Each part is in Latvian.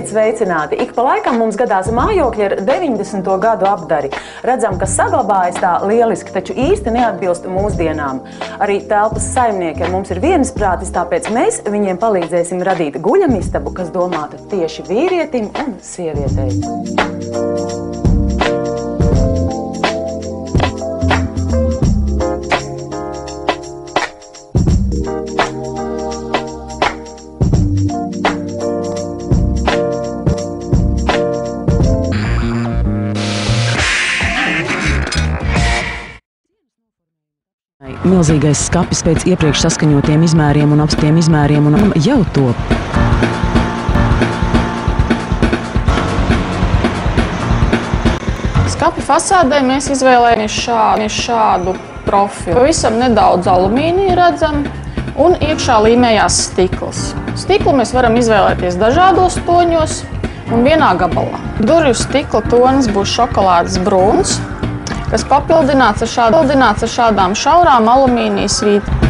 Esiet sveicināti! Ik pa laikam mums gadās mājokļi ar 90. gadu apdari. Redzam, ka saglabājas tā lieliski, taču īsti neatbilst mūsdienām. Arī telpas saimnieki ar mums ir vienisprātis, tāpēc mēs viņiem palīdzēsim radīt guļamistabu, kas domāta tieši vīrietim un sievietei. Milzīgais skapis pēc iepriekš saskaņotiem izmēriem un apstiem izmēriem un jau top. Skapja fasādē mēs izvēlējamies šādu profilu. Pavisam nedaudz alumīnija redzam un iekšā līmējās stikls. Stiklu mēs varam izvēlēties dažādos toņos un vienā gabalā. Durvju stikla tonis būs šokolādes brūns, kas papildināts ar šādām šaurām alumīnija svītām.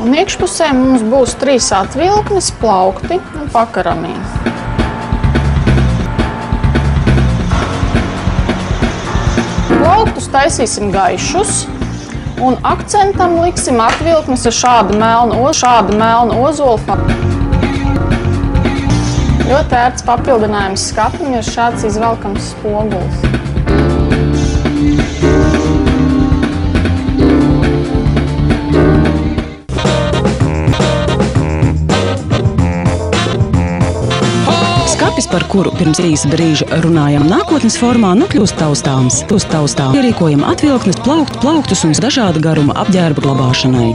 Un iekšpusē mums būs 3 atvilknes, plaukti un pakaramīni. Plauktus taisīsim gaišus un akcentam liksim atvilknes ar šādu melnu ozolu. Ļoti ērts papildinājums skapim ir šāds izvelkams spogulis. Skapis, par kuru pirms īsa brīža runājam nākotnes formā, kļūst taustāms. Ierīkojam atvilknes, plauktus un dažāda garuma apģērba glabāšanai.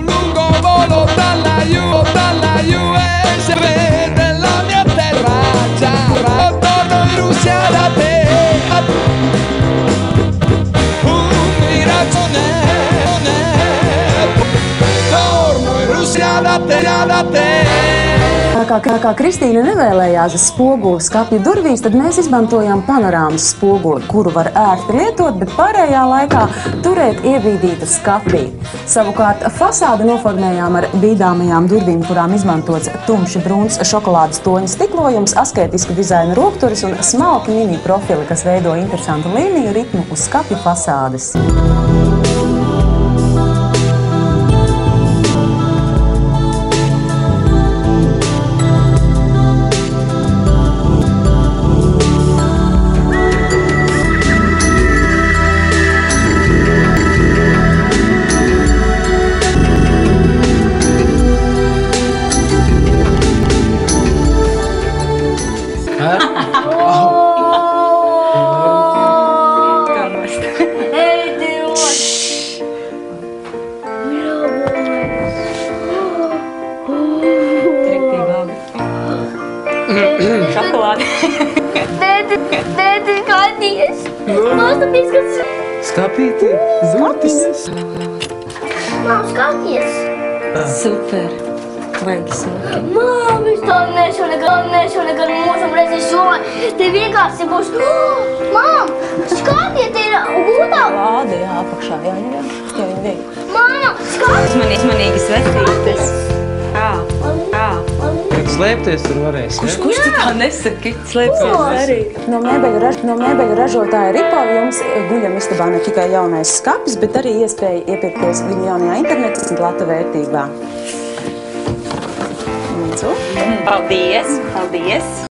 Kā Kristīna nevēlējās spoguli skapju durvīs, tad mēs izmantojām panorāmas spoguli, kuru var ērti lietot, bet pārējā laikā turēt iebīdītu skapī. Savukārt fasādi noformējām ar bīdāmajām durvīm, kurām izmantots tumši brūns šokolādes toņa stiklojums, asketisku dizaina rokturis un smalki mini profili, kas veido interesantu līniju ritmu uz skapju fasādes. Šokolādi. Tēti, skaties! Nostāpīs, kas... Skapīti, zūtiņas. Mām, skaties! Super! Baigi super! Mām, es tādu nešu nekad mūžam reizes domāju. Te vienkārši būs... Mām, skaties, te ir gūtā! Lāde, jā, apakšā, jā. Māma, skaties! Uzmanīgi svetītes! Slēpties tur varēs, ja? Kurš tu tā nesaki? Slēpties arī. No mēbeļu ražotāja Ripo jums guļamistabā ne tikai jaunais skapis, bet arī iespēja iepirkties viņu jaunajā internetā lata vērtībā. Paldies! Paldies!